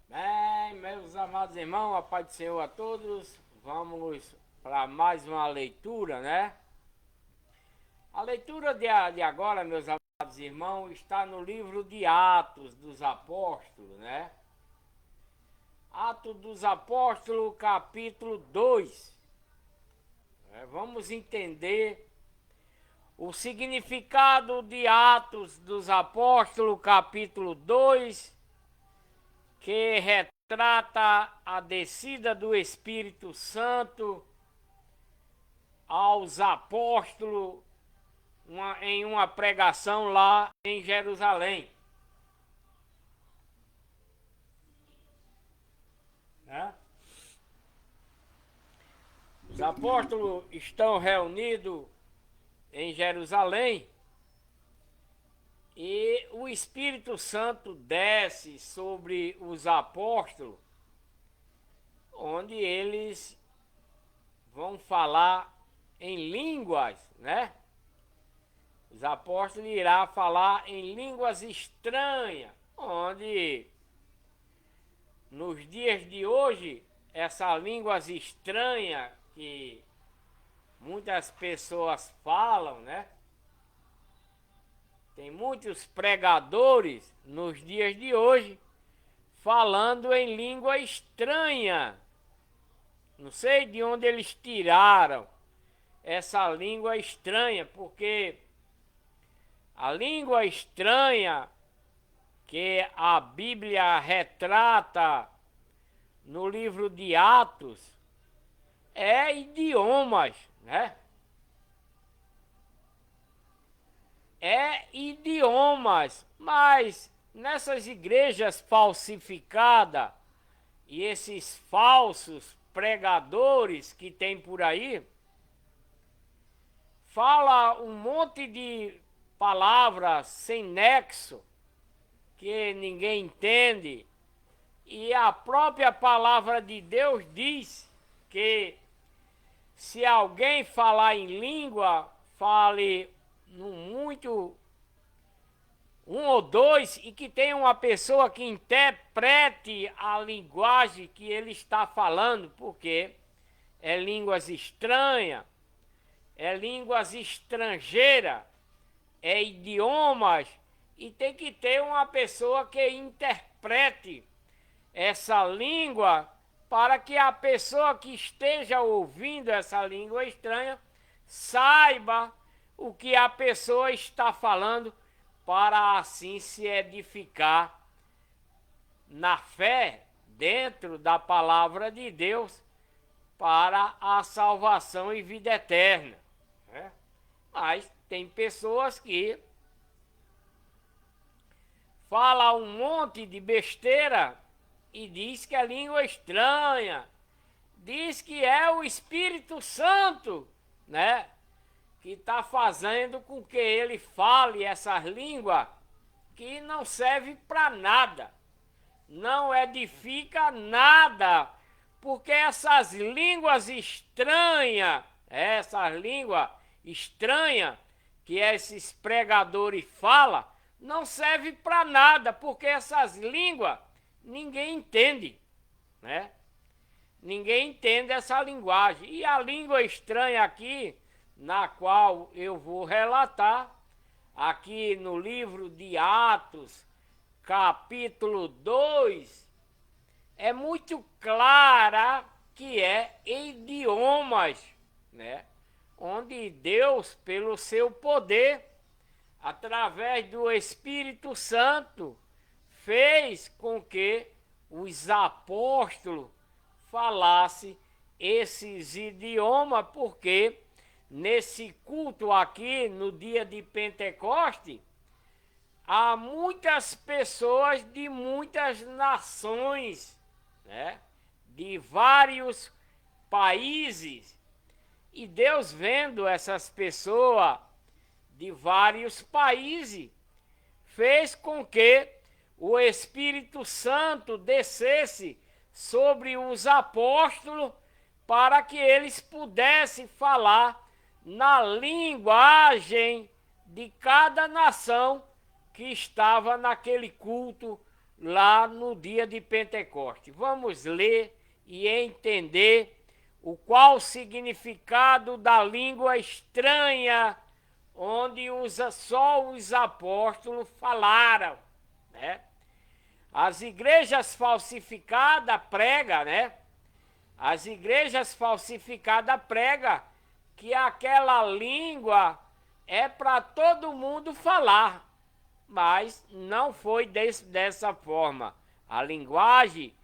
Bem, meus amados irmãos, a paz do Senhor a todos. Vamos para mais uma leitura, né? A leitura de agora, meus amados irmãos, está no livro de Atos dos Apóstolos, né? Atos dos Apóstolos, capítulo 2. Vamos entender o significado de Atos dos Apóstolos, capítulo 2, que retrata a descida do Espírito Santo aos apóstolos em uma pregação lá em Jerusalém. Né? Os apóstolos estão reunidos em Jerusalém e o Espírito Santo desce sobre os apóstolos, onde eles vão falar em línguas, né? Os apóstolos irão falar em línguas estranhas, onde nos dias de hoje, essas línguas estranhas que muitas pessoas falam, né? Tem muitos pregadores nos dias de hoje falando em língua estranha. Não sei de onde eles tiraram essa língua estranha, porque a língua estranha que a Bíblia retrata no livro de Atos é idiomas, né? É idiomas, mas nessas igrejas falsificadas e esses falsos pregadores que tem por aí, fala um monte de palavras sem nexo, que ninguém entende, e a própria palavra de Deus diz que se alguém falar em língua, fale no muito um ou dois, e que tenha uma pessoa que interprete a linguagem que ele está falando, porque é línguas estranhas, é línguas estrangeiras, é idiomas, e tem que ter uma pessoa que interprete essa língua para que a pessoa que esteja ouvindo essa língua estranha saiba o que a pessoa está falando, para assim se edificar na fé dentro da palavra de Deus para a salvação e vida eterna. Né? Mas tem pessoas que falam um monte de besteira e diz que a língua é estranha, diz que é o Espírito Santo, né? Que está fazendo com que ele fale essas línguas que não serve para nada, não edifica nada, porque essas línguas estranhas, que esses pregadores falam, não serve para nada, porque essas línguas ninguém entende, né? Ninguém entende essa linguagem. E a língua estranha aqui, na qual eu vou relatar, aqui no livro de Atos, capítulo 2, é muito clara que é idiomas, né? Onde Deus, pelo seu poder, através do Espírito Santo, fez com que os apóstolos falassem esses idiomas, porque nesse culto aqui, no dia de Pentecoste, há muitas pessoas de muitas nações, né? De vários países, e Deus vendo essas pessoas de vários países, fez com que o Espírito Santo descesse sobre os apóstolos para que eles pudessem falar na linguagem de cada nação que estava naquele culto lá no dia de Pentecostes. Vamos ler e entender o qual o significado da língua estranha onde só os apóstolos falaram, né? As igrejas falsificadas pregam, né? As igrejas falsificadas pregam que aquela língua é para todo mundo falar, mas não foi dessa forma. A linguagem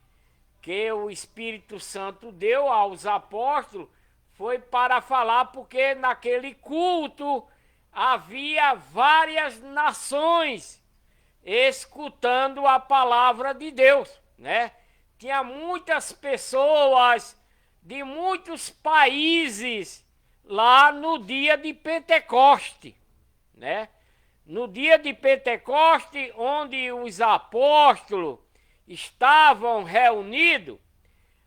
que o Espírito Santo deu aos apóstolos foi para falar, porque naquele culto havia várias nações escutando a palavra de Deus, né? Tinha muitas pessoas de muitos países lá no dia de Pentecoste, né? No dia de Pentecoste, onde os apóstolos estavam reunidos,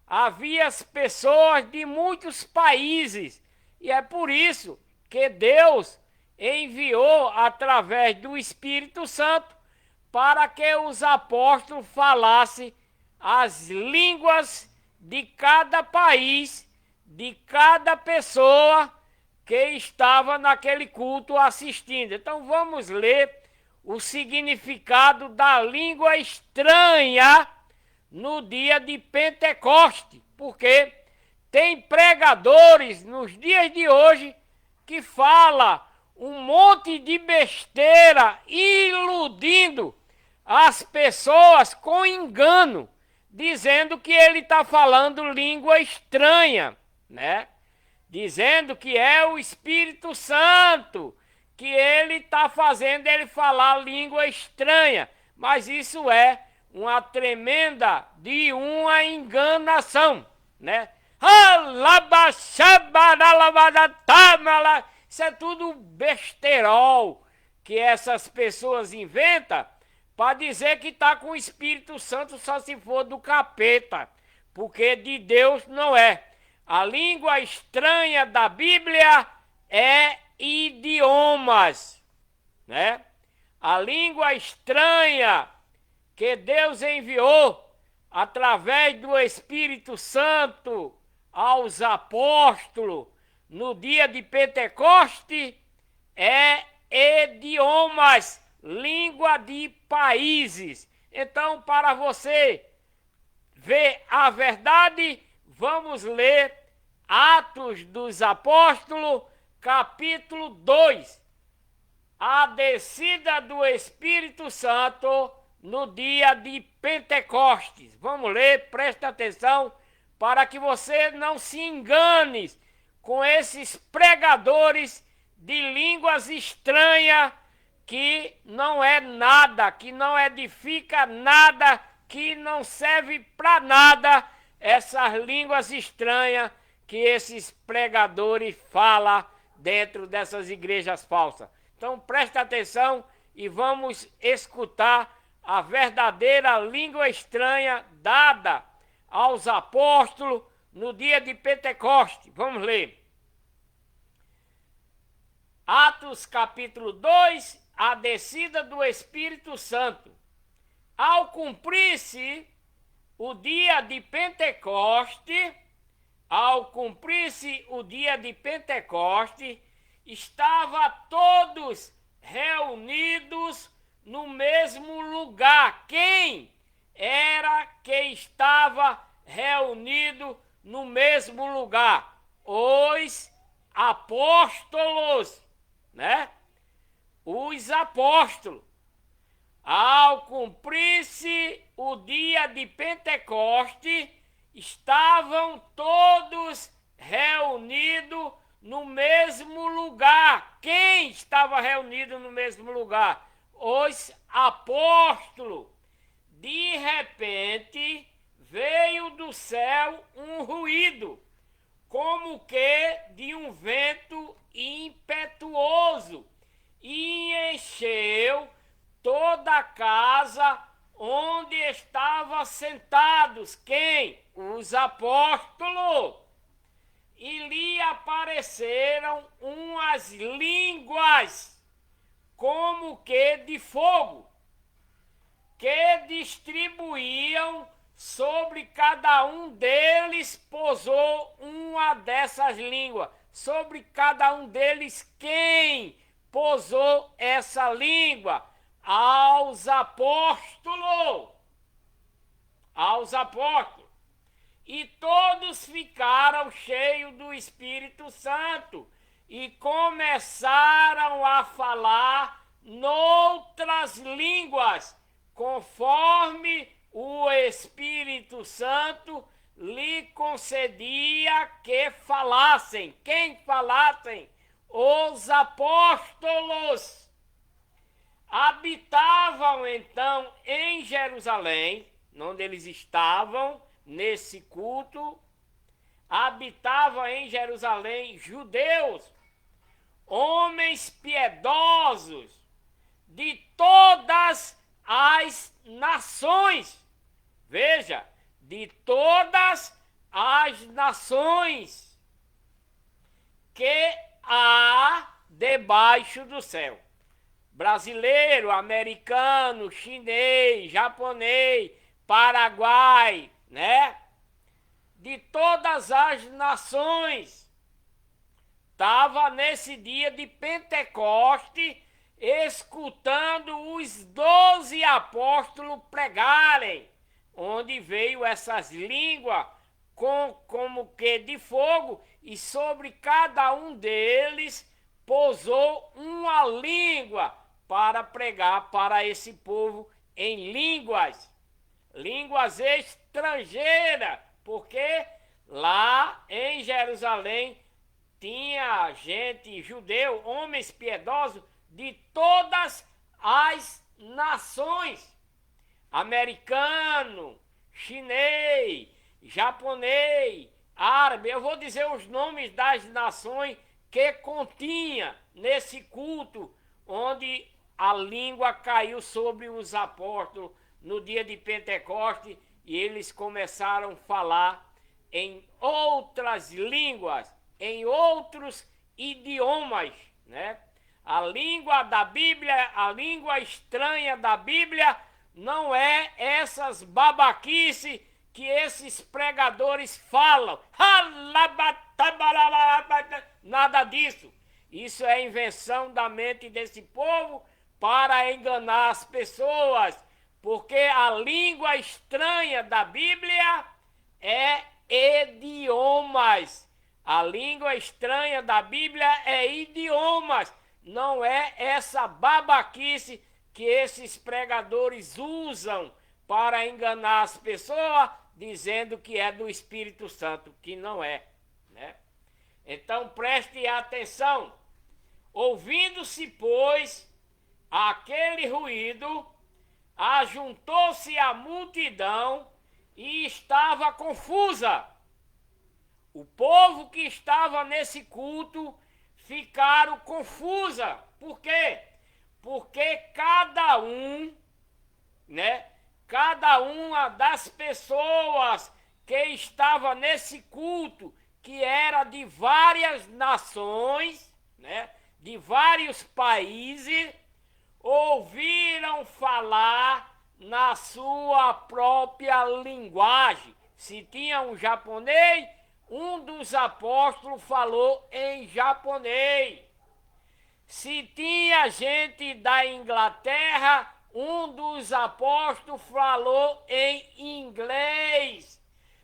havia as pessoas de muitos países, e é por isso que Deus enviou através do Espírito Santo para que os apóstolos falassem as línguas de cada país, de cada pessoa que estava naquele culto assistindo. Então vamos ler o significado da língua estranha no dia de Pentecoste, porque tem pregadores nos dias de hoje que falam um monte de besteira, iludindo as pessoas com engano, dizendo que ele está falando língua estranha, né? Dizendo que é o Espírito Santo, que ele está fazendo ele falar língua estranha. Mas isso é uma tremenda de uma enganação, né? Isso é tudo besterol que essas pessoas inventam para dizer que está com o Espírito Santo só se for do capeta, porque de Deus não é. A língua estranha da Bíblia é idiomas, né? A língua estranha que Deus enviou através do Espírito Santo aos apóstolos no dia de Pentecoste é idiomas, língua de países. Então, para você ver a verdade, vamos ler Atos dos Apóstolos, capítulo 2. A descida do Espírito Santo no dia de Pentecostes. Vamos ler, presta atenção, para que você não se engane com esses pregadores de línguas estranhas que não é nada, que não edifica nada, que não serve para nada, essas línguas estranhas que esses pregadores falam dentro dessas igrejas falsas. Então presta atenção e vamos escutar a verdadeira língua estranha dada aos apóstolos no dia de Pentecoste. Vamos ler. Atos capítulo 2, a descida do Espírito Santo. Ao cumprir-se o dia de Pentecoste, estava todos reunidos no mesmo lugar. Quem era que estava reunido no mesmo lugar? Os apóstolos, né? Os apóstolos. Ao cumprir-se o dia de Pentecoste, estavam todos reunidos no mesmo lugar. Quem estava reunido no mesmo lugar? Os apóstolos. De repente, veio do céu um ruído, como que de um vento impetuoso, encheu toda a casa onde estavam sentados. Quem? Os apóstolos. E lhe apareceram umas línguas como que de fogo, que distribuíam sobre cada um deles, pousou uma dessas línguas. Sobre cada um deles, quem pousou essa língua? Aos apóstolos. Aos apóstolos. E todos ficaram cheios do Espírito Santo e começaram a falar noutras línguas, conforme o Espírito Santo lhe concedia que falassem. Quem falassem? Os apóstolos. Habitavam então em Jerusalém, onde eles estavam nesse culto. Habitavam em Jerusalém judeus, homens piedosos de todas as nações. Veja, de todas as nações que há debaixo do céu. Brasileiro, americano, chinês, japonês, paraguai, né? De todas as nações. Estava nesse dia de Pentecoste, escutando os 12 apóstolos pregarem, onde veio essas línguas como que de fogo, e sobre cada um deles pousou uma língua para pregar para esse povo em línguas estrangeiras, porque lá em Jerusalém tinha gente, judeu, homens piedosos de todas as nações. Americano, chinês, japonês, árabe. Eu vou dizer os nomes das nações que continha nesse culto, onde a língua caiu sobre os apóstolos no dia de Pentecoste, e eles começaram a falar em outras línguas, em outros idiomas, né? A língua da Bíblia, a língua estranha da Bíblia, não é essas babaquices que esses pregadores falam. Nada disso. Isso é invenção da mente desse povo para enganar as pessoas, porque a língua estranha da Bíblia é idiomas. A língua estranha da Bíblia é idiomas, não é essa babaquice que esses pregadores usam para enganar as pessoas, dizendo que é do Espírito Santo, que não é, né? Então preste atenção. Ouvindo-se, pois, aquele ruído, ajuntou-se a multidão e estava confusa. O povo que estava nesse culto ficaram confusa. Por quê? Porque cada um, né? Cada uma das pessoas que estava nesse culto, que era de várias nações, né? De vários países, ouviram falar na sua própria linguagem. Se tinha um japonês, um dos apóstolos falou em japonês. Se tinha gente da Inglaterra, um dos apóstolos falou em inglês.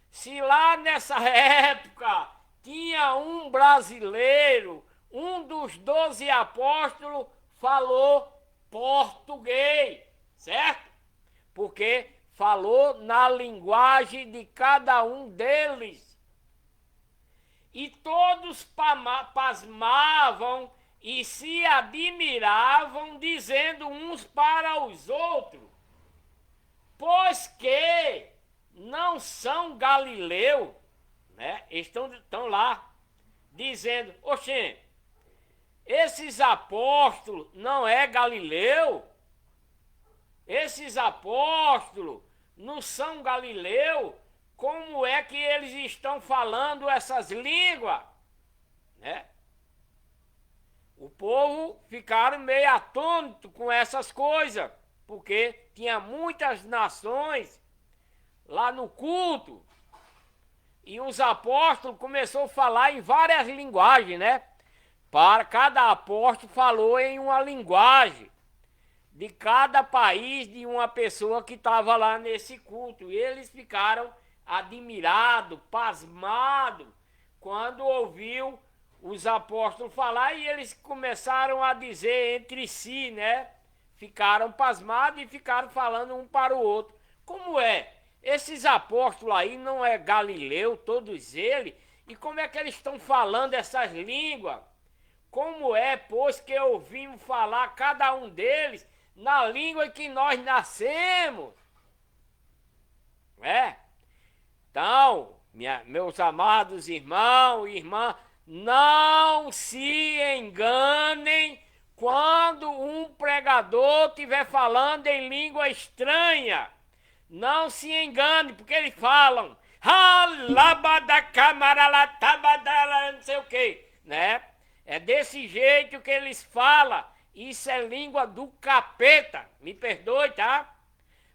Se lá nessa época tinha um brasileiro, um dos 12 apóstolos falou português, certo? Porque falou na linguagem de cada um deles. E todos pasmavam e se admiravam, dizendo uns para os outros: pois que não são galileus, né? Estão lá dizendo: oxê, Esses apóstolos não é Galileu? Esses apóstolos não são Galileu? Como é que eles estão falando essas línguas? Né? O povo ficaram meio atônito com essas coisas, porque tinha muitas nações lá no culto, e os apóstolos começaram a falar em várias linguagens, né? Para cada apóstolo falou em uma linguagem de cada país, de uma pessoa que estava lá nesse culto. E eles ficaram admirados, pasmados, quando ouviu os apóstolos falar, e eles começaram a dizer entre si, né? Ficaram pasmados e ficaram falando um para o outro. Como é? Esses apóstolos aí não é Galileu, todos eles? E como é que eles estão falando essas línguas? Como é, pois, que ouvimos falar cada um deles na língua em que nós nascemos? É? Então, meus amados irmãos e irmãs, não se enganem quando um pregador estiver falando em língua estranha. Não se engane, porque eles falam não sei o que, né? É desse jeito que eles falam. Isso é língua do capeta. Me perdoe, tá?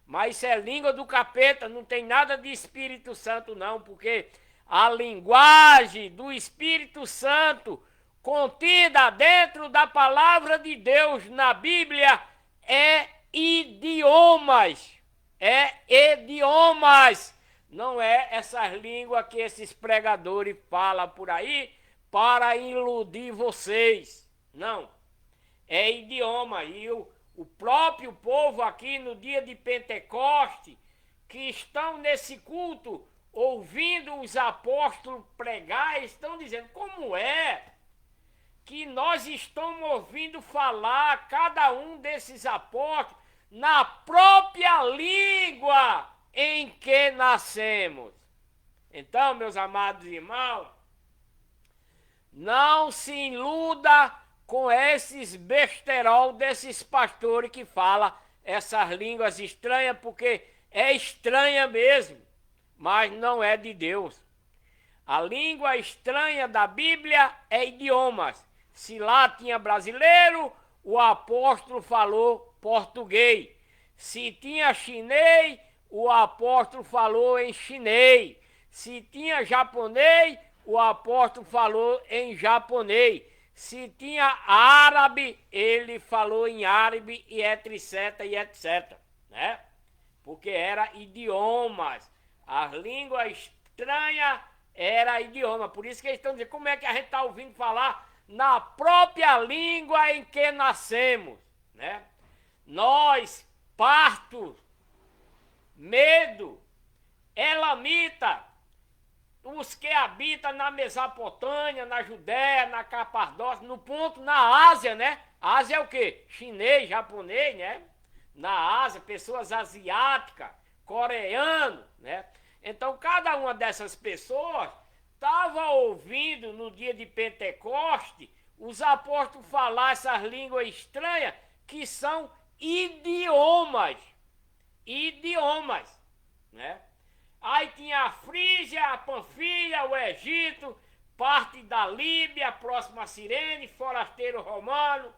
Mas isso é língua do capeta. Não tem nada de Espírito Santo, não. Porque a linguagem do Espírito Santo contida dentro da palavra de Deus na Bíblia é idiomas. É idiomas. Não é essas línguas que esses pregadores falam por aí para iludir vocês. Não. É idioma. E o próprio povo aqui no dia de Pentecoste, que estão nesse culto, ouvindo os apóstolos pregar, estão dizendo: como é que nós estamos ouvindo falar cada um desses apóstolos na própria língua em que nascemos? Então, meus amados irmãos, não se iluda com esses besterol desses pastores que falam essas línguas estranhas, porque é estranha mesmo, mas não é de Deus. A língua estranha da Bíblia é idiomas. Se lá tinha brasileiro, o apóstolo falou português. Se tinha chinês, o apóstolo falou em chinês. Se tinha japonês, o apóstolo falou em japonês. Se tinha árabe, ele falou em árabe e etc, e etc, né? Porque era idiomas. As línguas estranhas era idioma. Por isso que eles estão dizendo: como é que a gente está ouvindo falar na própria língua em que nascemos, né? Nós, partos, medo, elamita, os que habitam na Mesopotâmia, na Judéia, na Capadócia, no ponto, na Ásia, né? Ásia é o quê? Chinês, japonês, né? Na Ásia, pessoas asiáticas, coreano, né? Então, cada uma dessas pessoas estava ouvindo no dia de Pentecoste os apóstolos falar essas línguas estranhas, que são idiomas. Idiomas, né? Aí tinha a Frígia, a Panfilha, o Egito, parte da Líbia, próxima a Cirene, forasteiro romano,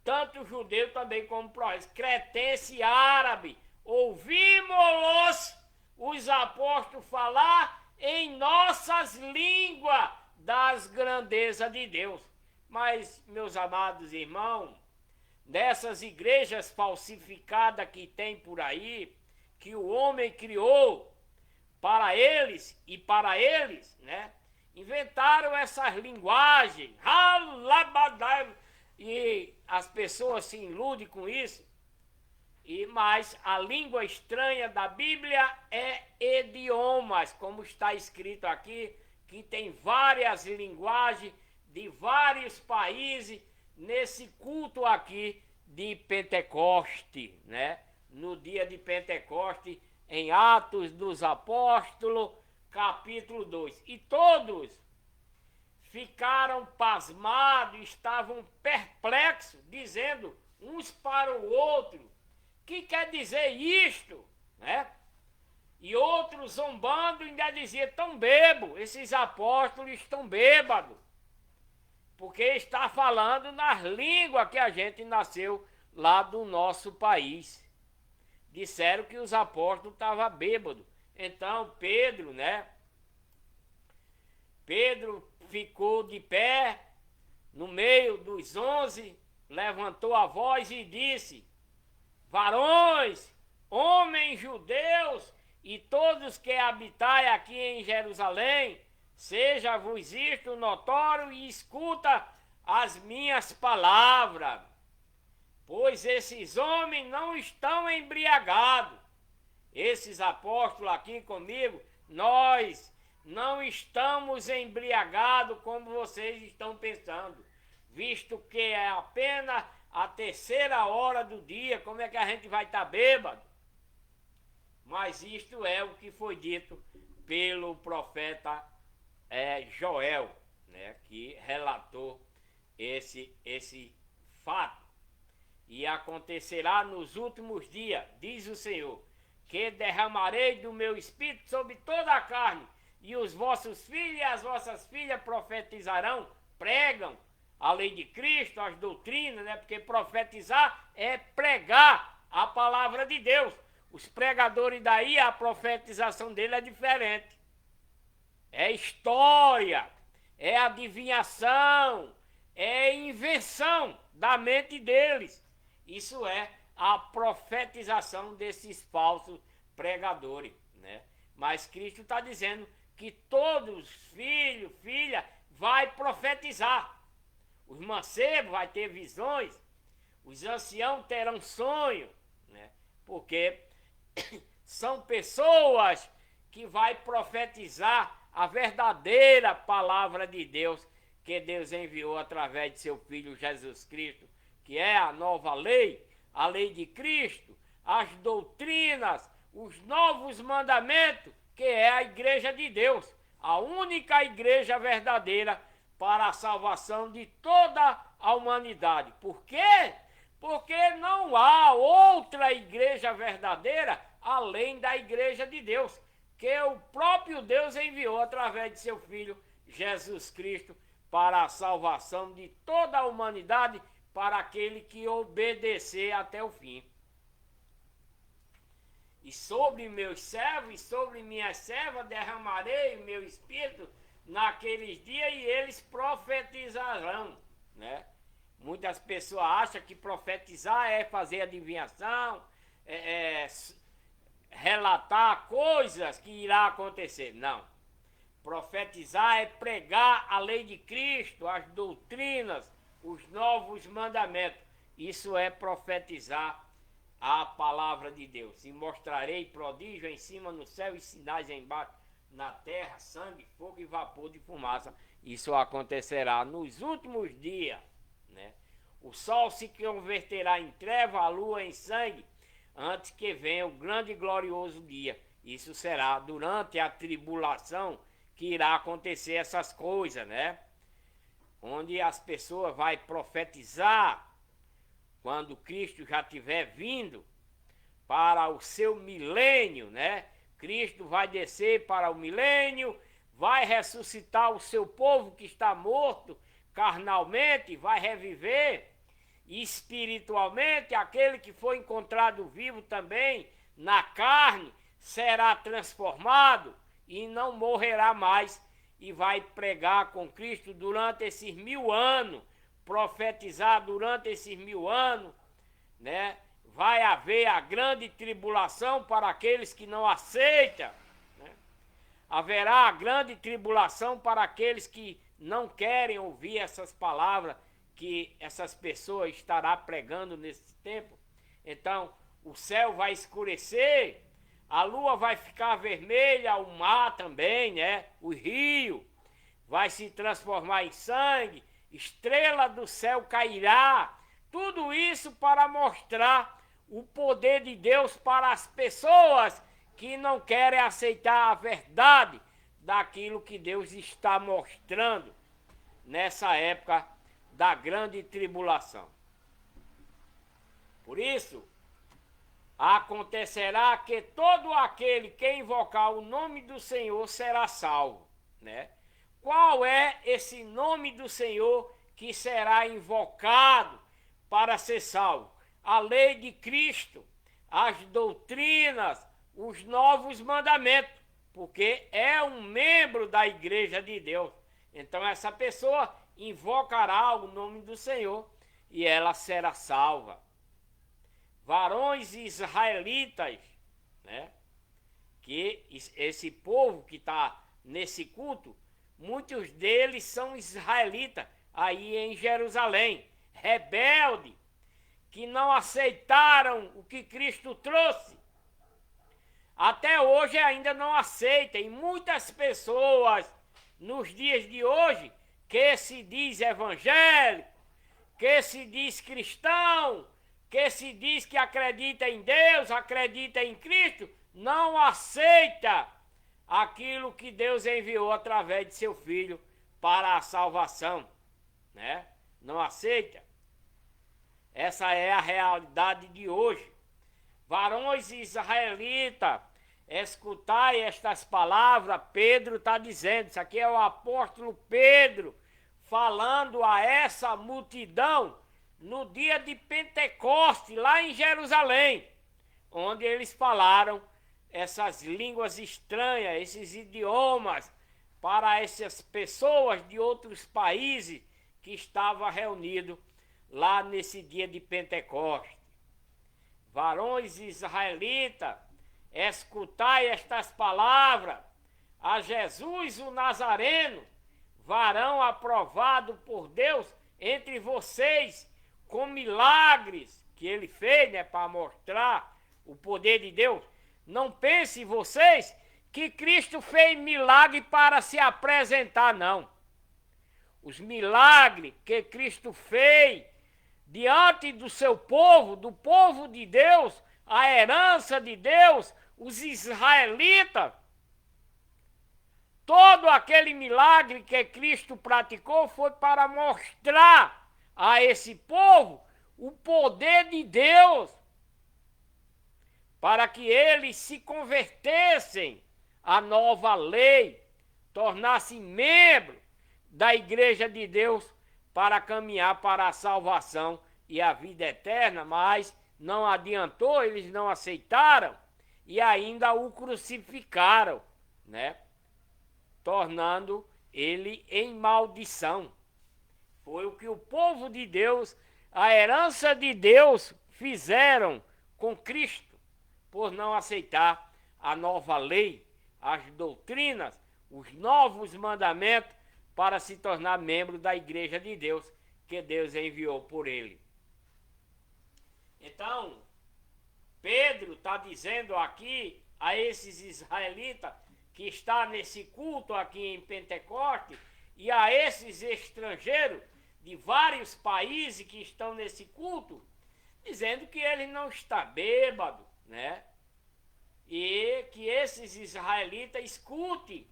tanto judeu também como cretense e árabe. Ouvimos os apóstolos falar em nossas línguas das grandezas de Deus. Mas, meus amados irmãos, dessas igrejas falsificadas que tem por aí, que o homem criou para eles e para eles, né? Inventaram essas linguagens, e as pessoas se iludem com isso. Mas a língua estranha da Bíblia é idiomas, como está escrito aqui, que tem várias linguagens de vários países nesse culto aqui de Pentecoste, né? No dia de Pentecoste, em Atos dos Apóstolos, capítulo 2. E todos ficaram pasmados, estavam perplexos, dizendo uns para o outro: que quer dizer isto? Né? E outros zombando ainda diziam: estão bêbados, esses apóstolos estão bêbados, porque está falando nas línguas que a gente nasceu lá do nosso país. Disseram que os apóstolos estavam bêbados. Então Pedro, né? Pedro ficou de pé no meio dos 11, levantou a voz e disse: varões, homens judeus e todos que habitai aqui em Jerusalém, seja-vos isto notório e escuta as minhas palavras. Pois esses homens não estão embriagados. Esses apóstolos aqui comigo, nós não estamos embriagados como vocês estão pensando. Visto que é apenas a 3ª hora do dia, como é que a gente vai estar bêbado? Mas isto é o que foi dito pelo profeta Joel, né, que relatou esse fato. E acontecerá nos últimos dias, diz o Senhor, que derramarei do meu espírito sobre toda a carne, e os vossos filhos e as vossas filhas profetizarão, pregam a lei de Cristo, as doutrinas, né? Porque profetizar é pregar a palavra de Deus. Os pregadores daí, a profetização dele é diferente. É história, é adivinhação, é invenção da mente deles. Isso é a profetização desses falsos pregadores, né? Mas Cristo está dizendo que todos, filho, filha, vai profetizar. Os mancebos vão ter visões, os anciãos terão sonhos, né? Porque são pessoas que vai profetizar a verdadeira palavra de Deus que Deus enviou através de seu Filho Jesus Cristo, que é a nova lei, a lei de Cristo, as doutrinas, os novos mandamentos, que é a igreja de Deus, a única igreja verdadeira para a salvação de toda a humanidade. Por quê? Porque não há outra igreja verdadeira além da igreja de Deus, que o próprio Deus enviou através de seu Filho Jesus Cristo para a salvação de toda a humanidade, para aquele que obedecer até o fim. E sobre meus servos e sobre minhas servas derramarei o meu espírito naqueles dias e eles profetizarão, né? Muitas pessoas acham que profetizar é fazer adivinhação, relatar coisas que irá acontecer. Não. Profetizar é pregar a lei de Cristo, as doutrinas, os novos mandamentos. Isso é profetizar a palavra de Deus. E mostrarei prodígio em cima no céu e sinais embaixo na terra, sangue, fogo e vapor de fumaça. Isso acontecerá nos últimos dias, né? O sol se converterá em treva, a lua em sangue, antes que venha o grande e glorioso dia. Isso será durante a tribulação que irá acontecer essas coisas, né? Onde as pessoas vão profetizar quando Cristo já estiver vindo para o seu milênio, né? Cristo vai descer para o milênio, vai ressuscitar o seu povo que está morto carnalmente, vai reviver, e espiritualmente aquele que foi encontrado vivo também na carne será transformado e não morrerá mais, e vai pregar com Cristo durante esses 1000 anos, profetizar durante esses 1000 anos, né? Vai haver a grande tribulação para aqueles que não aceitam, né? Haverá a grande tribulação para aqueles que não querem ouvir essas palavras que essas pessoas estarão pregando nesse tempo. Então, o céu vai escurecer, a lua vai ficar vermelha, o mar também, né? O rio vai se transformar em sangue, estrela do céu cairá. Tudo isso para mostrar o poder de Deus para as pessoas que não querem aceitar a verdade daquilo que Deus está mostrando. nessa época da grande tribulação. Por isso, acontecerá que todo aquele que invocar o nome do Senhor será salvo, né? Qual é esse nome do Senhor que será invocado para ser salvo? A lei de Cristo, as doutrinas, os novos mandamentos, porque é um membro da igreja de Deus. Então essa pessoa invocará o nome do Senhor e ela será salva. Varões israelitas, né? Que esse povo que está nesse culto, muitos deles são israelitas aí em Jerusalém, rebelde, que não aceitaram o que Cristo trouxe. Até hoje ainda não aceitam. E muitas pessoas nos dias de hoje que se diz evangélico, que se diz cristão, que se diz que acredita em Deus, acredita em Cristo, não aceita aquilo que Deus enviou através de seu Filho para a salvação, né? Não aceita. Essa é a realidade de hoje. Varões israelitas, escutai estas palavras, Pedro está dizendo, isso aqui é o apóstolo Pedro falando a essa multidão no dia de Pentecoste, lá em Jerusalém, onde eles falaram essas línguas estranhas, esses idiomas, para essas pessoas de outros países que estavam reunidos lá nesse dia de Pentecoste. Varões israelitas, escutai estas palavras, a Jesus o Nazareno, varão aprovado por Deus entre vocês, com milagres que ele fez, né, para mostrar o poder de Deus. Não pense vocês que Cristo fez milagre para se apresentar, não. Os milagres que Cristo fez diante do seu povo, do povo de Deus, a herança de Deus, os israelitas, todo aquele milagre que Cristo praticou foi para mostrar a esse povo o poder de Deus, para que eles se convertessem à nova lei, tornassem membro da igreja de Deus para caminhar para a salvação e a vida eterna, mas não adiantou, eles não aceitaram e ainda o crucificaram, né? Tornando ele em maldição. Foi o que o povo de Deus, a herança de Deus, fizeram com Cristo, por não aceitar a nova lei, as doutrinas, os novos mandamentos, para se tornar membro da igreja de Deus, que Deus enviou por ele. Então, Pedro está dizendo aqui a esses israelitas que está nesse culto aqui em Pentecoste e a esses estrangeiros de vários países que estão nesse culto, dizendo que ele não está bêbado, né? E que esses israelitas escutem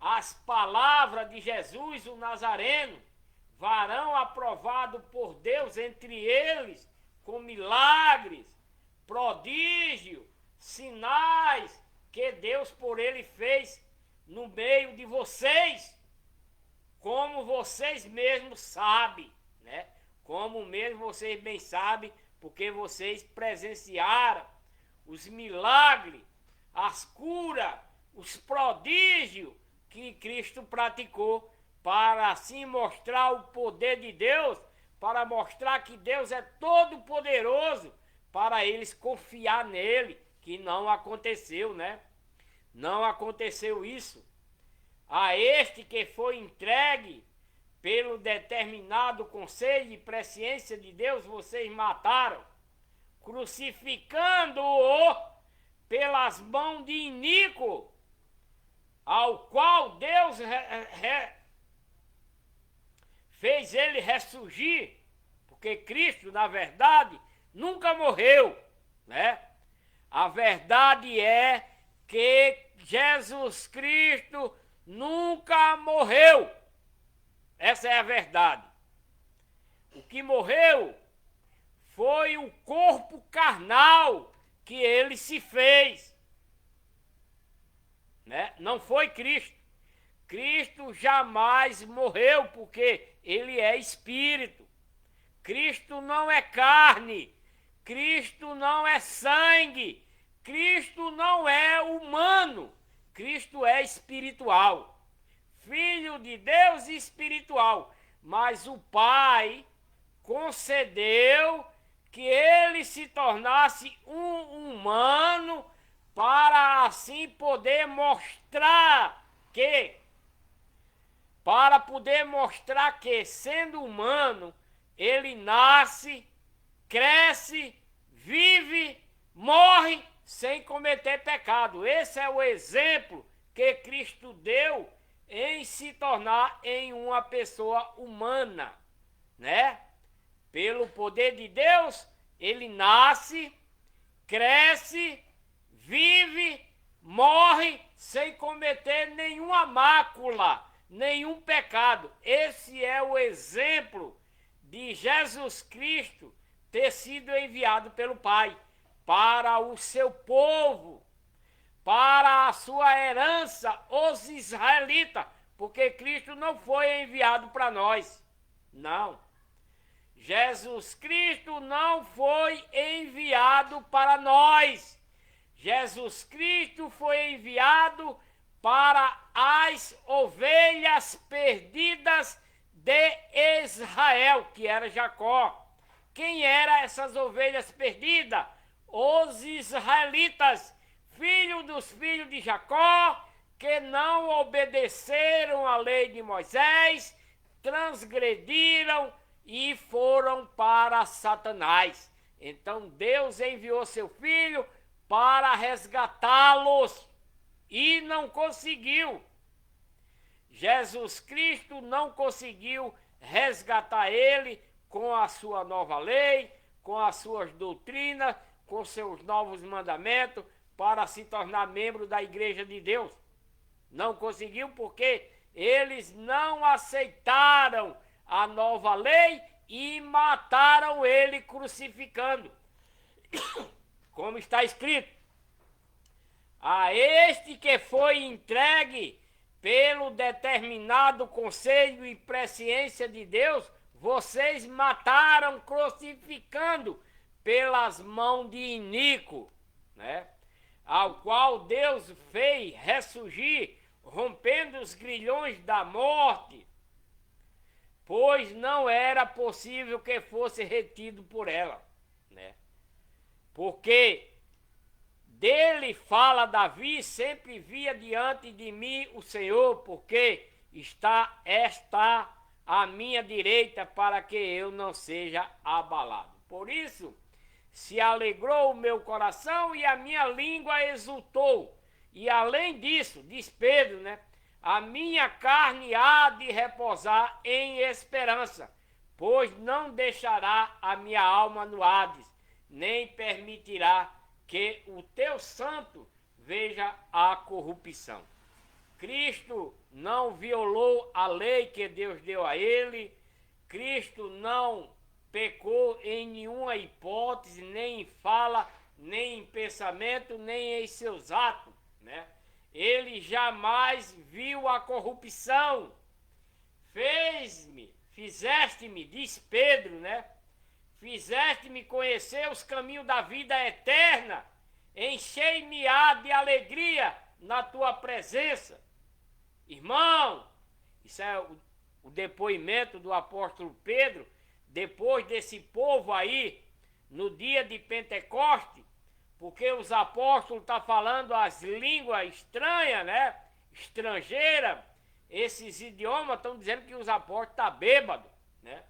as palavras de Jesus, o Nazareno, varão aprovado por Deus entre eles, com milagres, prodígio, sinais que Deus por ele fez no meio de vocês, como vocês mesmos sabem, né? Como mesmo vocês bem sabem, porque vocês presenciaram os milagres, as curas, os prodígios que Cristo praticou para assim mostrar o poder de Deus, para mostrar que Deus é todo poderoso, para eles confiar nele, que não aconteceu, né? Não aconteceu isso. A este que foi entregue pelo determinado conselho e presciência de Deus, vocês mataram, crucificando-o pelas mãos de iníquo, ao qual Deus fez ele ressurgir, porque Cristo, na verdade, nunca morreu, né? A verdade é que Jesus Cristo nunca morreu. Essa é a verdade. O que morreu foi o corpo carnal que ele se fez, né? Não foi Cristo. Cristo jamais morreu porque ele é espírito. Cristo não é carne. Cristo não é sangue. Cristo não é humano. Cristo é espiritual. Filho de Deus espiritual. Mas o Pai concedeu que ele se tornasse um humano para assim poder mostrar que, sendo humano, ele nasce, cresce, vive, morre sem cometer pecado. Esse é o exemplo que Cristo deu em se tornar em uma pessoa humana, né? Pelo poder de Deus, ele nasce, cresce, vive, morre sem cometer nenhuma mácula, nenhum pecado. Esse é o exemplo de Jesus Cristo ter sido enviado pelo Pai para o seu povo, para a sua herança, os israelitas, porque Cristo não foi enviado para nós, não. Jesus Cristo não foi enviado para nós. Jesus Cristo foi enviado para as ovelhas perdidas de Israel, que era Jacó. Quem eram essas ovelhas perdidas? Os israelitas, filhos dos filhos de Jacó, que não obedeceram à lei de Moisés, transgrediram e foram para Satanás. Então Deus enviou seu filho para resgatá-los e não conseguiu. Jesus Cristo não conseguiu resgatar ele com a sua nova lei, com as suas doutrinas, com seus novos mandamentos, para se tornar membro da igreja de Deus. Não conseguiu porque eles não aceitaram a nova lei e mataram ele crucificando. Como está escrito: a este que foi entregue pelo determinado conselho e presciência de Deus, vocês mataram crucificando pelas mãos de Inico, né? Ao qual Deus fez ressurgir, rompendo os grilhões da morte, pois não era possível que fosse retido por ela, né? Porque dele fala Davi: sempre via diante de mim o Senhor, porque está à minha direita, para que eu não seja abalado. Por isso se alegrou o meu coração e a minha língua exultou. E além disso, diz Pedro, né? A minha carne há de repousar em esperança, pois não deixará a minha alma no Hades, nem permitirá que o teu santo veja a corrupção. Cristo não violou a lei que Deus deu a ele. Cristo não pecou em nenhuma hipótese, nem em fala, nem em pensamento, nem em seus atos, né? Ele jamais viu a corrupção. Fizeste-me, diz Pedro, né? Fizeste-me conhecer os caminhos da vida eterna. Enchei-me-á de alegria na tua presença. Irmão, isso é o depoimento do apóstolo Pedro, depois desse povo aí, no dia de Pentecoste, porque os apóstolos estão falando as línguas estranhas, né? Estrangeira, esses idiomas estão dizendo que os apóstolos estão bêbados, né?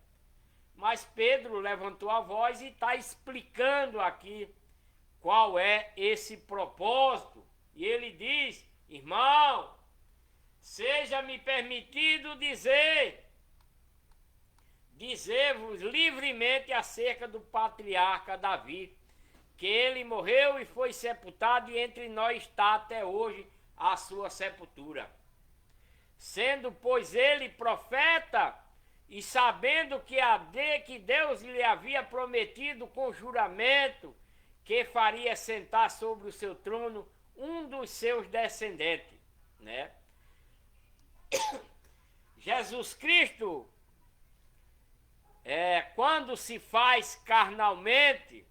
Mas Pedro levantou a voz e está explicando aqui qual é esse propósito. E ele diz: irmão, seja-me permitido dizer-vos livremente acerca do patriarca Davi, que ele morreu e foi sepultado, e entre nós está até hoje a sua sepultura. Sendo, pois, ele profeta, e sabendo que Deus lhe havia prometido com juramento que faria sentar sobre o seu trono um dos seus descendentes, né? Jesus Cristo, quando se faz carnalmente,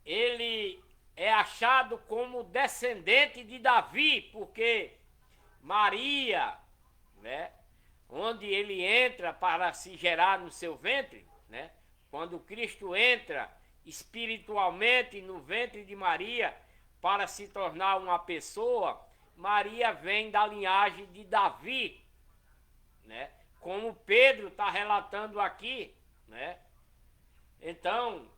ele é achado como descendente de Davi, porque Maria, né, onde ele entra para se gerar no seu ventre, né, quando Cristo entra espiritualmente no ventre de Maria para se tornar uma pessoa, Maria vem da linhagem de Davi, né, como Pedro está relatando aqui, né. Então,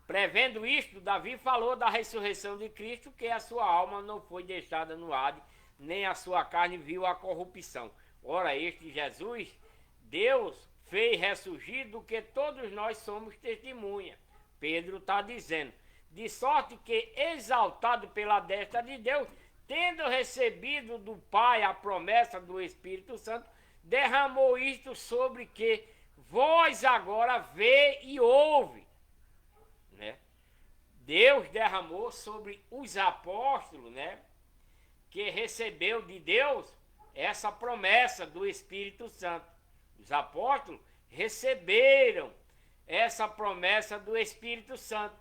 prevendo isto, Davi falou da ressurreição de Cristo, que a sua alma não foi deixada no Hades, nem a sua carne viu a corrupção. Ora, este Jesus, Deus fez ressurgir do que todos nós somos testemunha. Pedro está dizendo, de sorte que, exaltado pela destra de Deus, tendo recebido do Pai a promessa do Espírito Santo, derramou isto sobre que vós agora vê e ouve. Né? Deus derramou sobre os apóstolos, né, que recebeu de Deus essa promessa do Espírito Santo. Os apóstolos receberam essa promessa do Espírito Santo.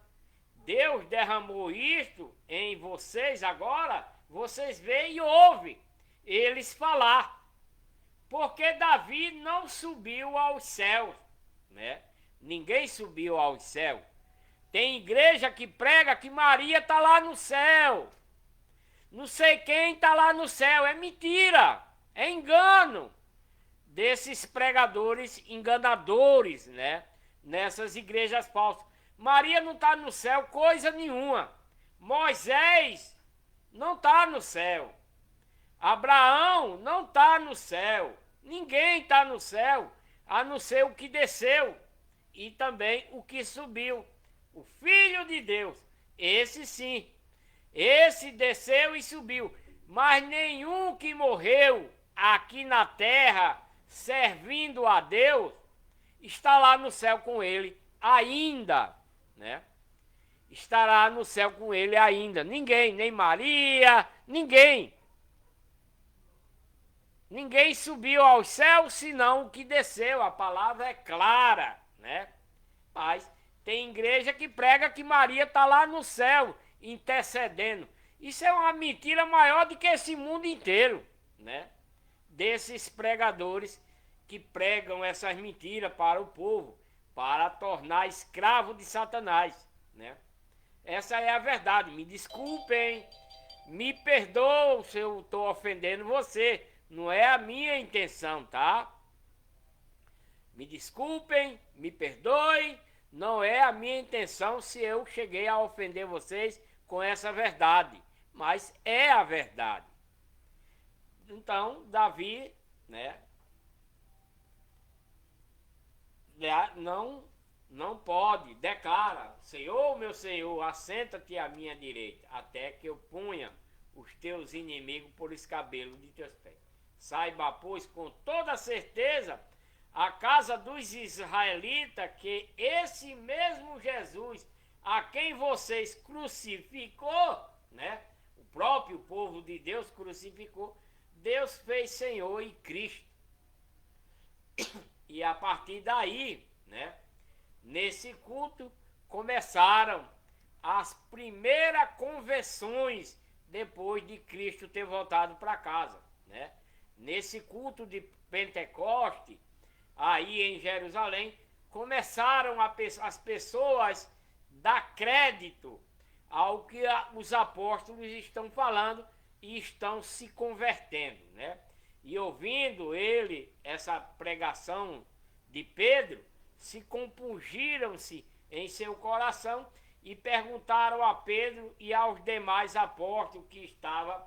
Deus derramou isto em vocês agora, vocês veem e ouvem eles falar. Porque Davi não subiu aos céus, né? Ninguém subiu aos céus. Tem igreja que prega que Maria está lá no céu. Não sei quem está lá no céu. É mentira. É engano desses pregadores enganadores, né? Nessas igrejas falsas. Maria não está no céu coisa nenhuma. Moisés não está no céu. Abraão não está no céu. Ninguém está no céu, a não ser o que desceu e também o que subiu. O Filho de Deus, esse sim, esse desceu e subiu, mas nenhum que morreu aqui na terra servindo a Deus está lá no céu com ele ainda, né? Estará no céu com ele ainda. Ninguém, nem Maria, ninguém. Ninguém subiu ao céu senão o que desceu. A palavra é clara, né? Mas tem igreja que prega que Maria está lá no céu, intercedendo. Isso é uma mentira maior do que esse mundo inteiro, né? Desses pregadores que pregam essas mentiras para o povo, para tornar escravo de Satanás, né? Essa é a verdade. Me desculpem, me perdoem se eu estou ofendendo você. Não é a minha intenção, tá? Me desculpem, me perdoem. Não é a minha intenção se eu cheguei a ofender vocês com essa verdade. Mas é a verdade. Então, Davi, né? Não pode, declara, Senhor, meu Senhor, assenta-te à minha direita, até que eu ponha os teus inimigos por escabelo de teus pés. Saiba, pois, com toda certeza, a casa dos israelitas, que esse mesmo Jesus, a quem vocês crucificou, né? O próprio povo de Deus crucificou, Deus fez Senhor e Cristo. E a partir daí, né? Nesse culto começaram as primeiras conversões depois de Cristo ter voltado para casa, né? Nesse culto de Pentecoste, aí em Jerusalém, começaram as pessoas dar crédito ao que os apóstolos estão falando e estão se convertendo, né? E ouvindo essa pregação de Pedro, se compungiram-se em seu coração e perguntaram a Pedro e aos demais apóstolos que estavam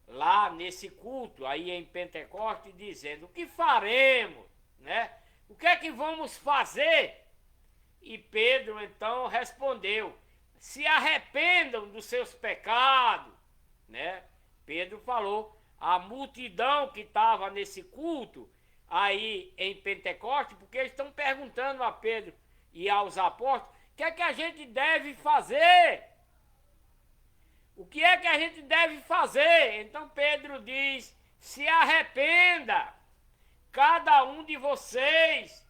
lá nesse culto, aí em Pentecoste, dizendo, o que faremos, né? O que é que vamos fazer? E Pedro então respondeu, se arrependam dos seus pecados, né? Pedro falou, a multidão que estava nesse culto aí em Pentecostes, porque eles estão perguntando a Pedro e aos apóstolos, o que é que a gente deve fazer? O que é que a gente deve fazer? Então Pedro diz, se arrependa, cada um de vocês,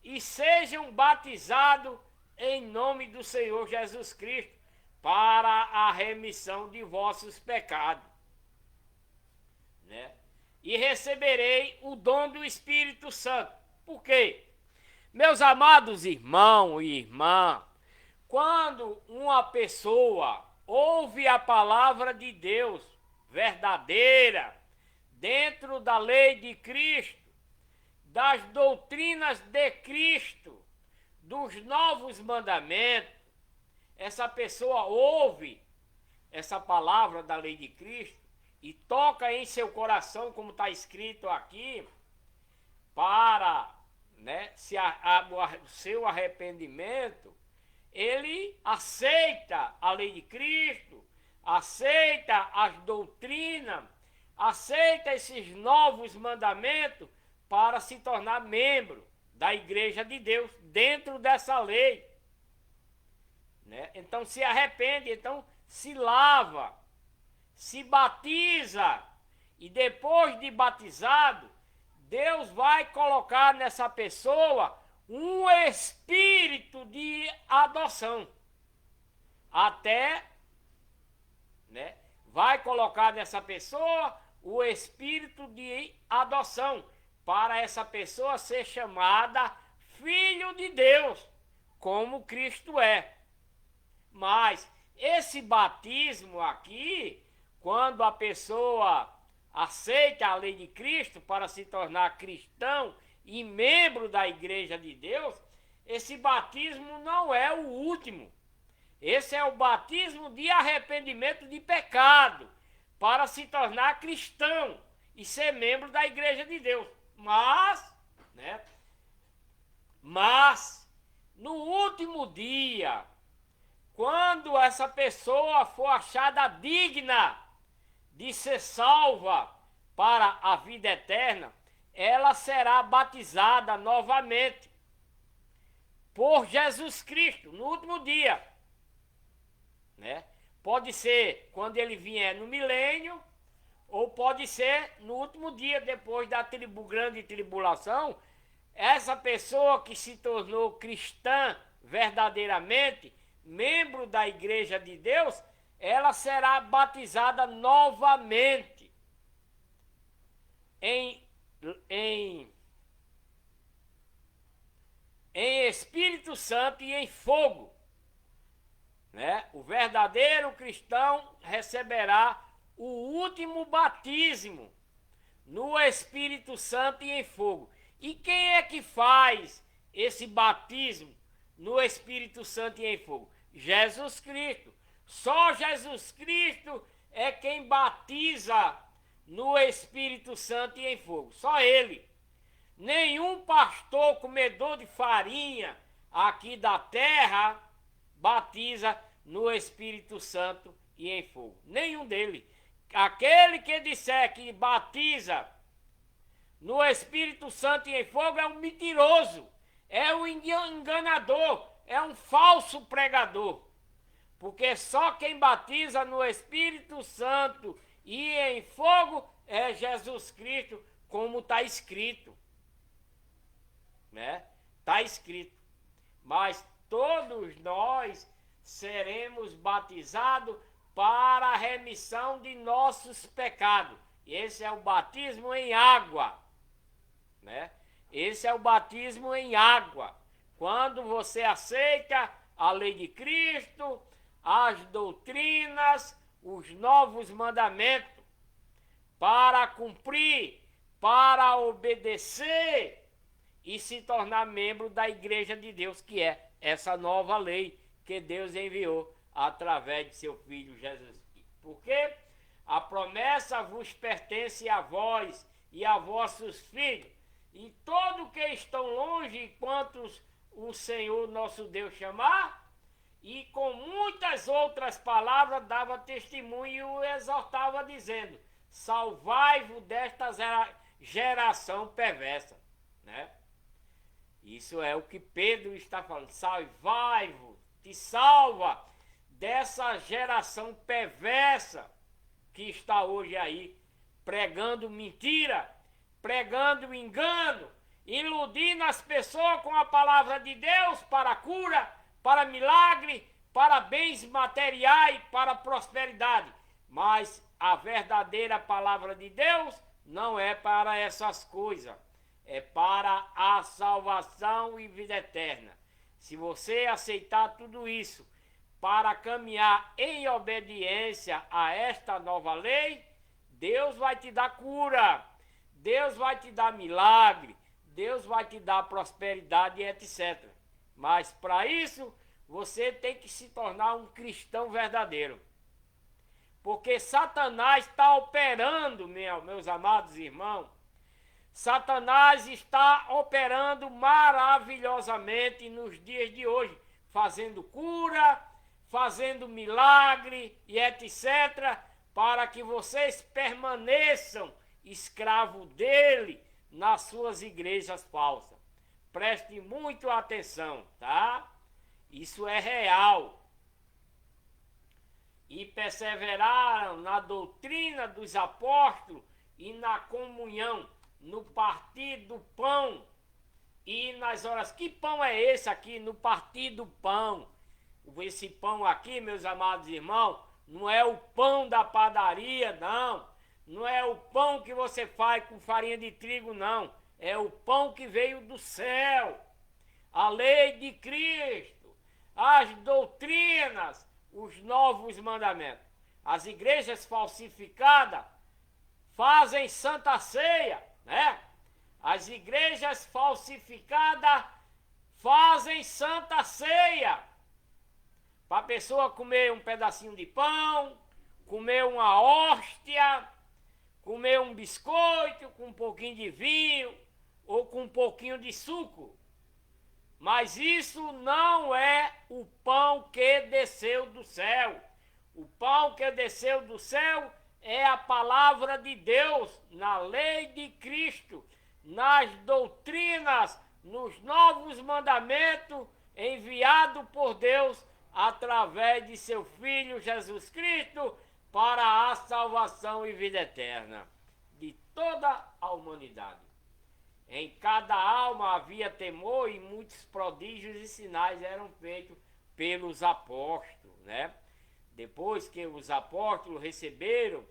e sejam batizados em nome do Senhor Jesus Cristo, para a remissão de vossos pecados, né? E receberei o dom do Espírito Santo. Por quê? Meus amados irmãos e irmãs, quando uma pessoa ouve a palavra de Deus verdadeira, dentro da lei de Cristo, das doutrinas de Cristo, dos novos mandamentos, essa pessoa ouve essa palavra da lei de Cristo e toca em seu coração, como está escrito aqui, para, né, seu arrependimento, ele aceita a lei de Cristo, aceita as doutrinas, aceita esses novos mandamentos para se tornar membro da igreja de Deus dentro dessa lei, né? Então se arrepende, então se lava, se batiza, e depois de batizado, Deus vai colocar nessa pessoa um espírito de adoção. Até, né, vai colocar nessa pessoa o espírito de adoção, para essa pessoa ser chamada filho de Deus, como Cristo é. Mas esse batismo aqui, quando a pessoa aceita a lei de Cristo para se tornar cristão e membro da igreja de Deus, esse batismo não é o último. Esse é o batismo de arrependimento de pecado, para se tornar cristão e ser membro da igreja de Deus. Mas, no último dia, quando essa pessoa for achada digna de ser salva para a vida eterna, ela será batizada novamente por Jesus Cristo no último dia, né? Pode ser quando ele vier no milênio, ou pode ser no último dia, depois da grande tribulação. Essa pessoa que se tornou cristã verdadeiramente, membro da igreja de Deus, ela será batizada novamente em Espírito Santo e em fogo, né? O verdadeiro cristão receberá o último batismo no Espírito Santo e em fogo. E quem é que faz esse batismo no Espírito Santo e em fogo? Jesus Cristo. Só Jesus Cristo é quem batiza no Espírito Santo e em fogo. Só Ele. Nenhum pastor comedor de farinha aqui da terra batiza no Espírito Santo e em fogo. Nenhum deles. Aquele que disser que batiza no Espírito Santo e em fogo é um mentiroso, é um enganador, é um falso pregador. Porque só quem batiza no Espírito Santo e em fogo é Jesus Cristo, como está escrito, né? Está escrito. Mas todos nós seremos batizados para a remissão de nossos pecados. Esse é o batismo em água, né? Esse é o batismo em água. Quando você aceita a lei de Cristo, as doutrinas, os novos mandamentos, para cumprir, para obedecer e se tornar membro da igreja de Deus, que é essa nova lei que Deus enviou através de seu Filho Jesus Cristo. Porque a promessa vos pertence a vós e a vossos filhos, e todos que estão longe, quantos o Senhor nosso Deus chamar, e com muitas outras palavras dava testemunho e o exortava dizendo: salvai-vos desta geração perversa, né? Isso é o que Pedro está falando. Salvai-vos, te salva dessa geração perversa que está hoje aí, pregando mentira, pregando engano, iludindo as pessoas com a palavra de Deus para cura, para milagre, para bens materiais, para prosperidade. Mas a verdadeira palavra de Deus não é para essas coisas. É para a salvação e vida eterna. Se você aceitar tudo isso para caminhar em obediência a esta nova lei, Deus vai te dar cura, Deus vai te dar milagre, Deus vai te dar prosperidade, etc. Mas para isso, você tem que se tornar um cristão verdadeiro. Porque Satanás está operando, meus amados irmãos. Satanás está operando maravilhosamente nos dias de hoje, fazendo cura, fazendo milagre e etc., para que vocês permaneçam escravos dele nas suas igrejas falsas. Preste muito atenção, tá? Isso é real. E perseveraram na doutrina dos apóstolos e na comunhão, no partir do pão e nas horas. Que pão é esse aqui? No partir do pão. Esse pão aqui, meus amados irmãos, não é o pão da padaria, não. Não é o pão que você faz com farinha de trigo, não. É o pão que veio do céu. A lei de Cristo, as doutrinas, os novos mandamentos. As igrejas falsificadas fazem santa ceia, né? As igrejas falsificadas fazem santa ceia. Para a pessoa comer um pedacinho de pão, comer uma hóstia, comer um biscoito com um pouquinho de vinho ou com um pouquinho de suco. Mas isso não é o pão que desceu do céu. O pão que desceu do céu é a palavra de Deus, na lei de Cristo, nas doutrinas, nos novos mandamentos enviados por Deus através de seu Filho Jesus Cristo para a salvação e vida eterna de toda a humanidade. Em cada alma havia temor e muitos prodígios e sinais eram feitos pelos apóstolos, né? Depois que os apóstolos receberam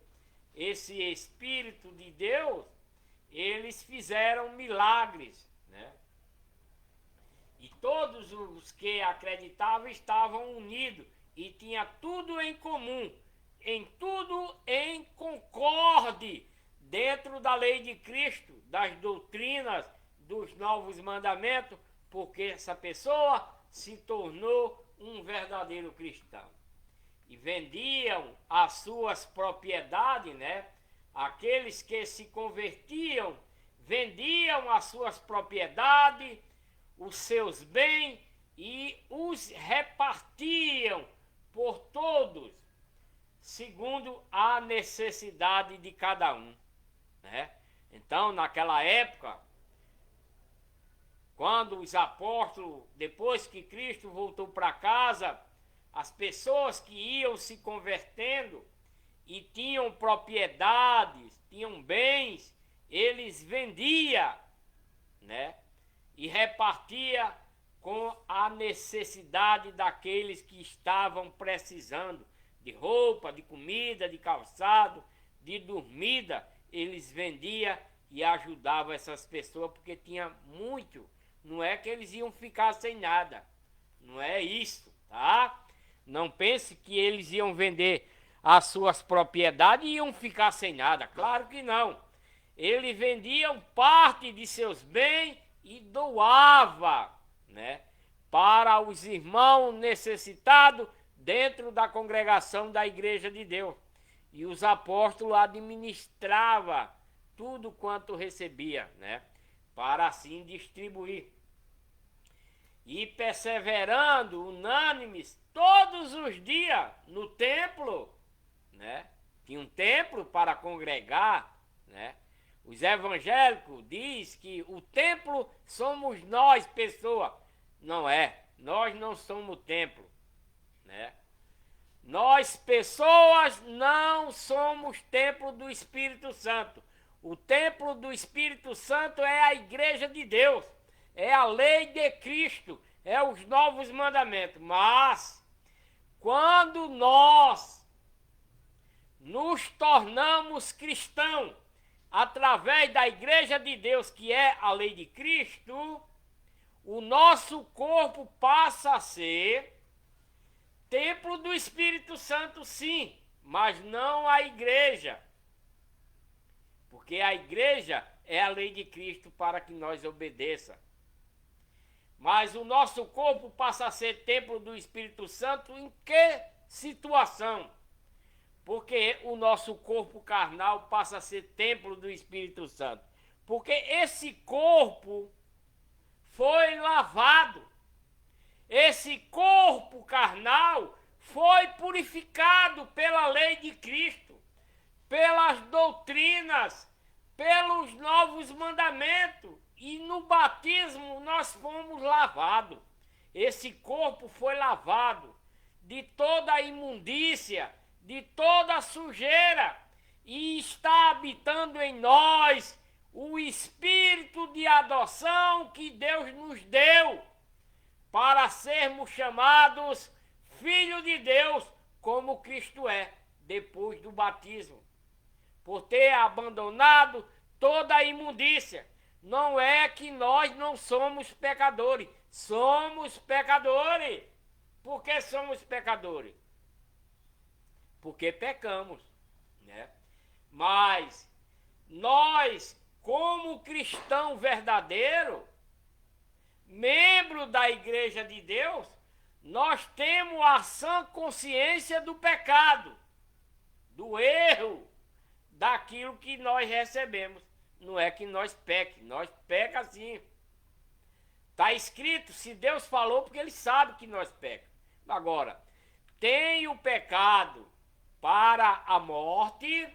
esse Espírito de Deus, eles fizeram milagres, né? E todos os que acreditavam estavam unidos e tinham tudo em comum, em tudo em concorde, dentro da lei de Cristo, das doutrinas, dos novos mandamentos, porque essa pessoa se tornou um verdadeiro cristão. E vendiam as suas propriedades, né? Aqueles que se convertiam, vendiam as suas propriedades, os seus bens e os repartiam por todos, segundo a necessidade de cada um, né? Então, naquela época, quando os apóstolos, depois que Cristo voltou para casa, as pessoas que iam se convertendo e tinham propriedades, tinham bens, eles vendiam, né? E repartia com a necessidade daqueles que estavam precisando de roupa, de comida, de calçado, de dormida. Eles vendiam e ajudavam essas pessoas porque tinha muito. Não é que eles iam ficar sem nada. Não é isso, tá? Não pense que eles iam vender as suas propriedades e iam ficar sem nada. Claro que não. Eles vendiam parte de seus bens e doava, né, para os irmãos necessitados dentro da congregação da Igreja de Deus. E os apóstolos administravam tudo quanto recebia, né, para assim distribuir. e perseverando, unânimes, todos os dias no templo, né? Tinha um templo para congregar, né? Os evangélicos diz que o templo somos nós, pessoa. Não é, nós não somos o templo, né? Nós, pessoas, não somos templo do Espírito Santo. O templo do Espírito Santo é a igreja de Deus, é a lei de Cristo, é os novos mandamentos. Mas, quando nós nos tornamos cristãos, através da igreja de Deus, que é a lei de Cristo, o nosso corpo passa a ser templo do Espírito Santo, sim, mas não a igreja. Porque a igreja é a lei de Cristo para que nós obedeça. Mas o nosso corpo passa a ser templo do Espírito Santo em que situação? Porque o nosso corpo carnal passa a ser templo do Espírito Santo. Porque esse corpo foi lavado. Esse corpo carnal foi purificado pela lei de Cristo, pelas doutrinas, pelos novos mandamentos. E no batismo nós fomos lavados. Esse corpo foi lavado de toda a imundícia, de toda a sujeira, e está habitando em nós o espírito de adoção que Deus nos deu para sermos chamados filhos de Deus, como Cristo é, depois do batismo. Por ter abandonado toda a imundícia. Não é que nós não somos pecadores. Somos pecadores. Por que somos pecadores? Porque pecamos, né? Mas nós, como cristão verdadeiro, membro da igreja de Deus, nós temos a sã consciência do pecado, do erro, daquilo que nós recebemos. Não é que nós peca sim. Está escrito, se Deus falou, porque Ele sabe que nós pecamos. Agora, tem o pecado para a morte,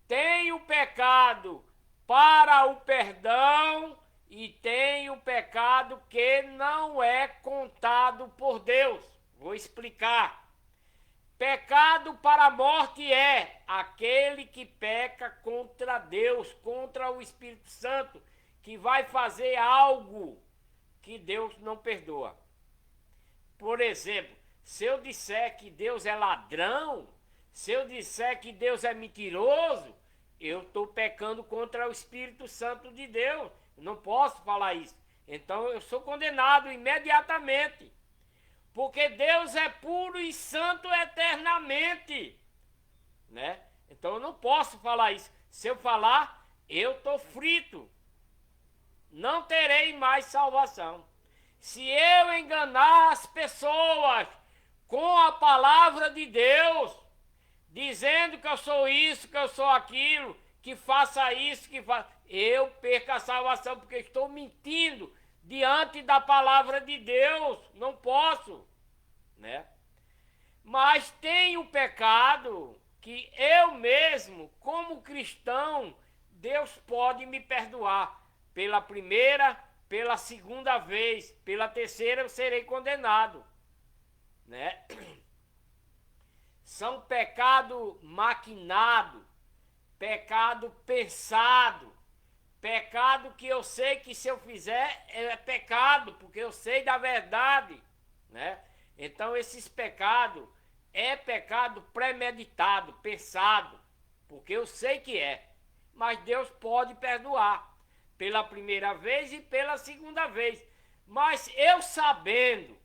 tem o pecado para o perdão e tem o pecado que não é contado por Deus. Vou explicar. Pecado para a morte é aquele que peca contra Deus, contra o Espírito Santo, que vai fazer algo que Deus não perdoa. Por exemplo, se eu disser que Deus é ladrão, se eu disser que Deus é mentiroso, eu estou pecando contra o Espírito Santo de Deus. Eu não posso falar isso. Então eu sou condenado imediatamente. Porque Deus é puro e santo eternamente, né? Então eu não posso falar isso. Se eu falar, eu estou frito. Não terei mais salvação. Se eu enganar as pessoas com a palavra de Deus, dizendo que eu sou isso, que eu sou aquilo, que faça isso, que faça... eu perco a salvação, porque estou mentindo diante da palavra de Deus. Não posso, né? Mas tem o pecado que eu mesmo, como cristão, Deus pode me perdoar. Pela primeira, pela segunda vez, pela terceira eu serei condenado, né? São pecado maquinado, pecado pensado, pecado que eu sei que se eu fizer é pecado, porque eu sei da verdade, né? Então esses pecados é pecado premeditado, pensado, porque eu sei que é, mas Deus pode perdoar pela primeira vez e pela segunda vez. Mas eu sabendo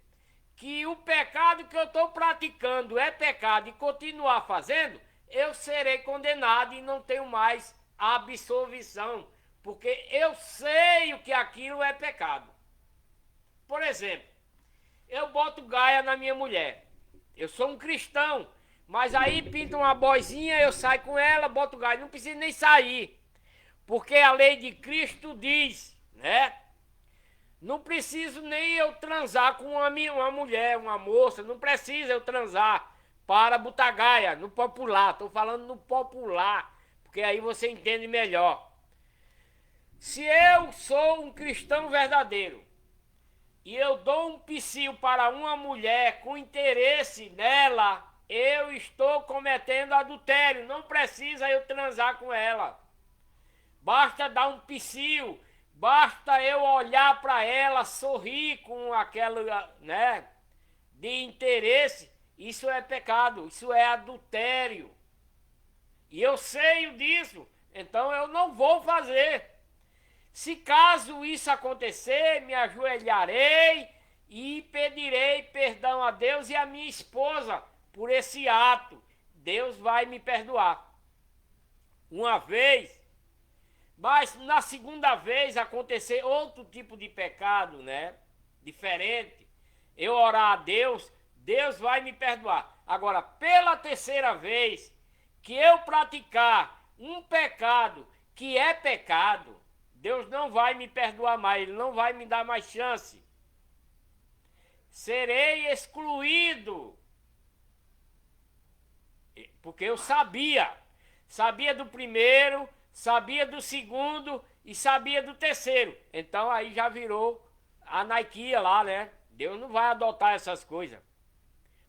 que o pecado que eu estou praticando é pecado e continuar fazendo, eu serei condenado e não tenho mais absolvição, porque eu sei o que aquilo é pecado. Por exemplo, eu boto gaia na minha mulher. Eu sou um cristão, mas aí pinta uma boizinha, eu saio com ela, boto gaia. Não preciso nem sair, porque a lei de Cristo diz, né? Não preciso nem eu transar com uma mulher, uma moça, não precisa eu transar para botar gaia, no popular. Estou falando no popular, porque aí você entende melhor. Se eu sou um cristão verdadeiro e eu dou um psiu para uma mulher com interesse nela, eu estou cometendo adultério. Não precisa eu transar com ela. Basta dar um psiu, basta eu olhar para ela, sorrir com aquela, né, de interesse. Isso é pecado, isso é adultério. E eu sei disso, então eu não vou fazer. Se caso isso acontecer, me ajoelharei e pedirei perdão a Deus e a minha esposa por esse ato. Deus vai me perdoar. Uma vez, mas na segunda vez acontecer outro tipo de pecado, né? Diferente. Eu orar a Deus, Deus vai me perdoar. Agora, pela terceira vez que eu praticar um pecado que é pecado, Deus não vai me perdoar mais, Ele não vai me dar mais chance. Serei excluído. Porque eu sabia do primeiro, sabia do segundo e sabia do terceiro. Então aí já virou anarquia lá, né? Deus não vai adotar essas coisas.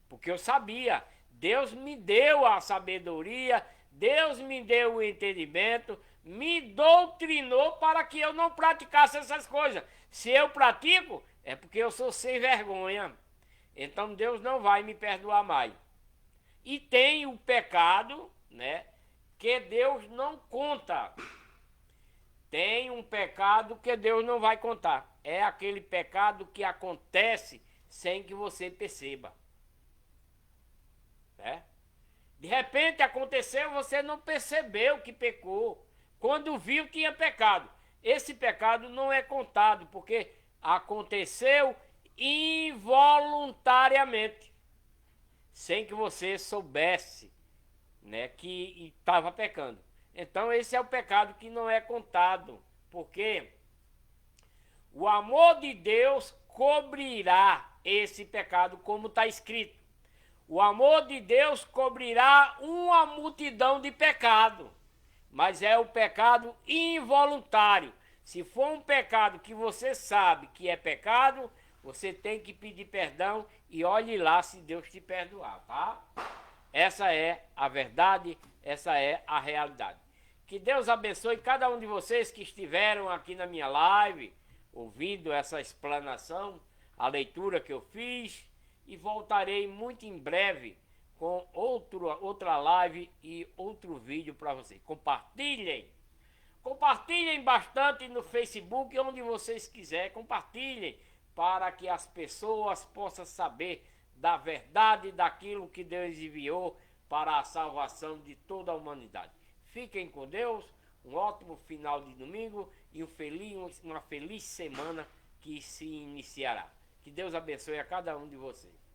Porque eu sabia. Deus me deu a sabedoria, Deus me deu o entendimento, me doutrinou para que eu não praticasse essas coisas. Se eu pratico, é porque eu sou sem vergonha. Então Deus não vai me perdoar mais. E tem o pecado, né, que Deus não conta. Tem um pecado que Deus não vai contar. É aquele pecado que acontece sem que você perceba. Né? De repente aconteceu, você não percebeu que pecou. Quando viu, tinha pecado. Esse pecado não é contado, porque aconteceu involuntariamente, sem que você soubesse, né, que estava pecando. Então esse é o pecado que não é contado, porque o amor de Deus cobrirá esse pecado, como está escrito. O amor de Deus cobrirá uma multidão de pecado, mas é o pecado involuntário. Se for um pecado que você sabe que é pecado, você tem que pedir perdão e olhe lá se Deus te perdoar, tá? Essa é a verdade, essa é a realidade. Que Deus abençoe cada um de vocês que estiveram aqui na minha live, ouvindo essa explanação, a leitura que eu fiz, e voltarei muito em breve com outra live e outro vídeo para vocês. Compartilhem! Compartilhem bastante no Facebook, onde vocês quiserem. Compartilhem para que as pessoas possam saber da verdade daquilo que Deus enviou para a salvação de toda a humanidade. Fiquem com Deus, um ótimo final de domingo e uma feliz semana que se iniciará. Que Deus abençoe a cada um de vocês.